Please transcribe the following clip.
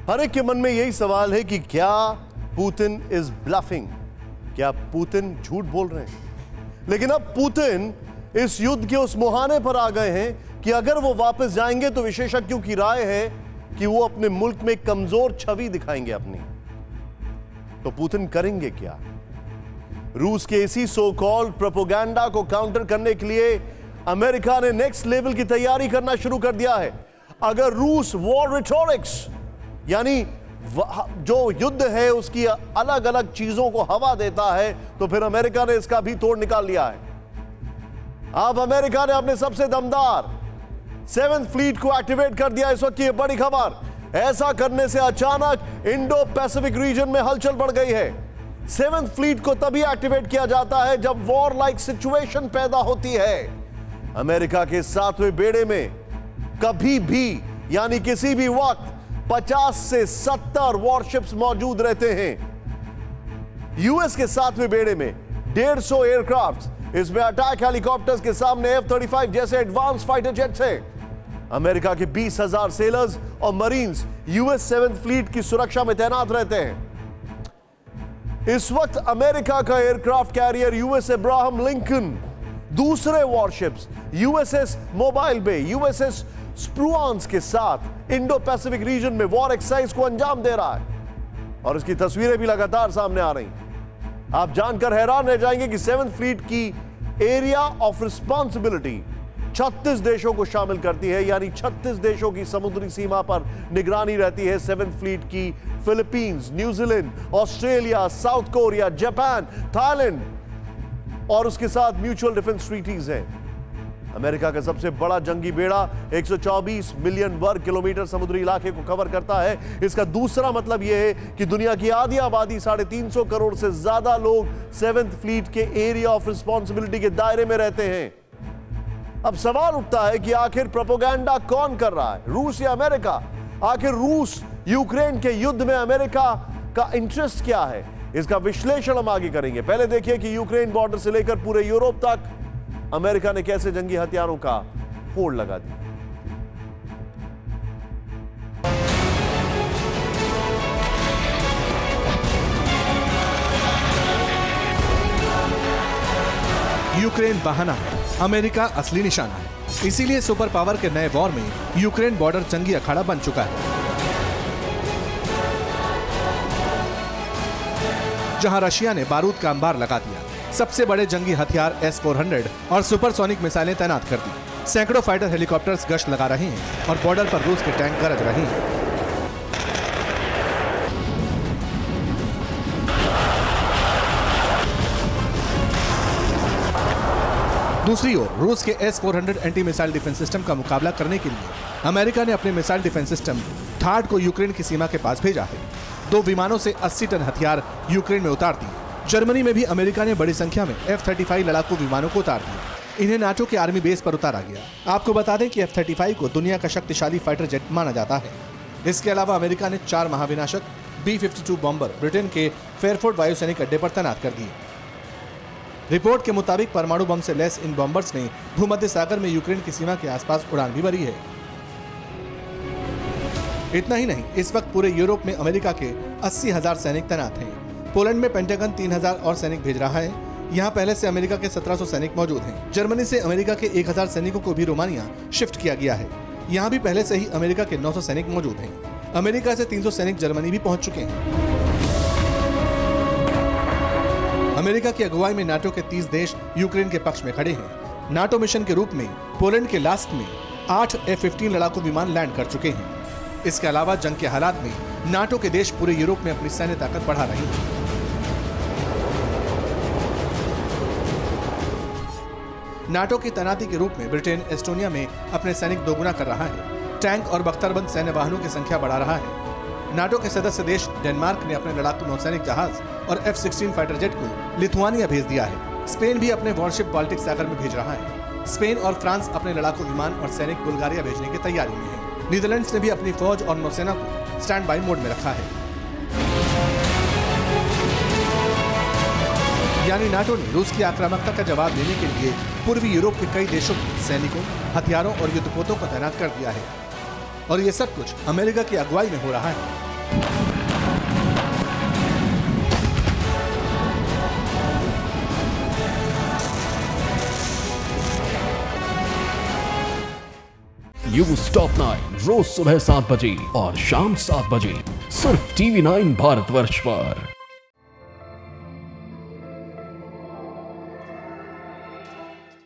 हर एक के मन में यही सवाल है कि क्या पुतिन इज ब्लफिंग, क्या पुतिन झूठ बोल रहे हैं। लेकिन अब पुतिन इस युद्ध के उस मुहाने पर आ गए हैं कि अगर वो वापस जाएंगे तो विशेषज्ञों की राय है कि वो अपने मुल्क में कमजोर छवि दिखाएंगे अपनी। तो पुतिन करेंगे क्या? रूस के इसी सो कॉल्ड प्रोपेगेंडा को काउंटर करने के लिए अमेरिका ने नेक्स्ट लेवल की तैयारी करना शुरू कर दिया है। अगर रूस वॉर रिटोरिक्स यानी जो युद्ध है उसकी अलग अलग चीजों को हवा देता है तो फिर अमेरिका ने इसका भी तोड़ निकाल लिया है। अब अमेरिका ने अपने सबसे दमदार 7th फ्लीट को एक्टिवेट कर दिया। इस वक्त की बड़ी खबर, ऐसा करने से अचानक इंडो पैसिफिक रीजन में हलचल बढ़ गई है। 7th फ्लीट को तभी एक्टिवेट किया जाता है जब वॉर लाइक सिचुएशन पैदा होती है। अमेरिका के 7वें बेड़े में कभी भी यानी किसी भी वक्त 50 से 70 वॉरशिप्स मौजूद रहते हैं। यूएस के 7वें बेड़े में 150 एयरक्राफ्ट, इसमें अटैक हेलीकॉप्टर्स के सामने F-35 जैसे एडवांस फाइटर जेट्स हैं। अमेरिका के 20,000 सेलर्स और मरीन्स यूएस 7th फ्लीट की सुरक्षा में तैनात रहते हैं। इस वक्त अमेरिका का aircraft carrier US Abraham Lincoln दूसरे वॉरशिप्स यूएसएस मोबाइल बे, यूएसएस स्प्रूआंस के साथ इंडो पैसिफिक रीजन में वॉर एक्सरसाइज को अंजाम दे रहा है और इसकी तस्वीरें भी लगातार सामने आ रही हैं। आप जानकर हैरान रह जाएंगे कि 7th फ्लीट की एरिया ऑफ रिस्पांसिबिलिटी 36 देशों को शामिल करती है, यानी 36 देशों की समुद्री सीमा पर निगरानी रहती है 7th फ्लीट की। Philippines, New Zealand, Australia, south Korea, Japan, Thailand और उसके साथ म्यूचुअल डिफेंस ट्रीटीज हैं। अमेरिका का सबसे बड़ा जंगी बेड़ा 124 मिलियन वर्ग किलोमीटर समुद्री इलाके को कवर करता है। इसका दूसरा मतलब यह है कि दुनिया की आधी आबादी 350 करोड़ से ज्यादा लोग 7th फ्लीट के एरिया ऑफ रिस्पांसिबिलिटी के दायरे में रहते हैं। अब सवाल उठता है कि आखिर प्रोपेगेंडा कौन कर रहा है, रूस या अमेरिका? आखिर रूस यूक्रेन के युद्ध में अमेरिका का इंटरेस्ट क्या है, इसका विश्लेषण हम आगे करेंगे। पहले देखिए कि यूक्रेन बॉर्डर से लेकर पूरे यूरोप तक अमेरिका ने कैसे जंगी हथियारों का होड़ लगा दिया। यूक्रेन बहाना है, अमेरिका असली निशाना है। इसीलिए सुपर पावर के नए वॉर में यूक्रेन बॉर्डर जंगी अखाड़ा बन चुका है, जहां रशिया ने बारूद का अंबार लगा दिया, सबसे बड़े जंगी हथियार S-400 और सुपरसोनिक मिसाइलें तैनात कर दी। सैकड़ों फाइटर हेलीकॉप्टर्स गश्त लगा रहे हैं और बॉर्डर पर रूस के टैंक गरज रहे हैं। दूसरी ओर रूस के S-400 anti missile defence system का मुकाबला करने के लिए अमेरिका ने अपने मिसाइल डिफेंस सिस्टम THAAD को यूक्रेन की सीमा के पास भेजा है। 2 विमानों से 80 टन हथियार यूक्रेन में उतार दिए। जर्मनी में भी अमेरिका ने बड़ी संख्या में F-35 लड़ाकू विमानों को उतार दिया। इन्हें नाटो के आर्मी बेस पर उतारा गया। आपको बता दें कि F-35 को दुनिया का शक्तिशाली फाइटर जेट माना जाता है। इसके अलावा अमेरिका ने 4 महाविनाशक B-52 बॉम्बर ब्रिटेन के फेयरफोर्ट वायुसैनिक अड्डे पर तैनात कर दिए। रिपोर्ट के मुताबिक परमाणु बम से लैस इन बॉम्बर्स ने भूमध्य सागर में यूक्रेन की सीमा के आसपास उड़ान भी भरी है। इतना ही नहीं, इस वक्त पूरे यूरोप में अमेरिका के 80,000 सैनिक तैनात हैं। पोलैंड में पेंटागन 3,000 और सैनिक भेज रहा है। यहाँ पहले से अमेरिका के 1700 सैनिक मौजूद हैं। जर्मनी से अमेरिका के 1000 सैनिकों को भी रोमानिया शिफ्ट किया गया है। यहाँ भी पहले से ही अमेरिका के 900 सैनिक मौजूद हैं। अमेरिका से 300 सैनिक जर्मनी भी पहुंच चुके हैं। अमेरिका की अगुवाई में नाटो के 30 देश यूक्रेन के पक्ष में खड़े हैं। नाटो मिशन के रूप में पोलैंड के लास्ट में 8 F-15 लड़ाकू विमान लैंड कर चुके हैं। इसके अलावा जंग के हालात में नाटो के देश पूरे यूरोप में अपनी सैन्य ताकत बढ़ा रहे हैं। नाटो की तैनाती के रूप में ब्रिटेन एस्टोनिया में अपने सैनिक दोगुना कर रहा है। टैंक और बख्तरबंद सैन्य वाहनों की संख्या बढ़ा रहा है। नाटो के सदस्य देश डेनमार्क ने अपने लड़ाकू नौसैनिक जहाज और F-16 फाइटर जेट को लिथुआनिया भेज दिया है। स्पेन भी अपने वॉरशिप बाल्टिक सागर में भेज रहा है। स्पेन और फ्रांस अपने लड़ाकू विमान और सैनिक बुल्गारिया भेजने की तैयारी में है। नीदरलैंड्स ने भी अपनी फौज और नौसेना को स्टैंड बाई मोड में रखा है। यानी नाटो ने रूस की आक्रामकता का जवाब देने के लिए पूर्वी यूरोप के कई देशों के सैनिकों, हथियारों और युद्धपोतों को तैनात कर दिया है। और ये सब कुछ अमेरिका की अगुवाई में हो रहा है। न्यूज़ टॉप 9 रोज सुबह 7 बजे और शाम 7 बजे सिर्फ TV9 भारतवर्ष पर।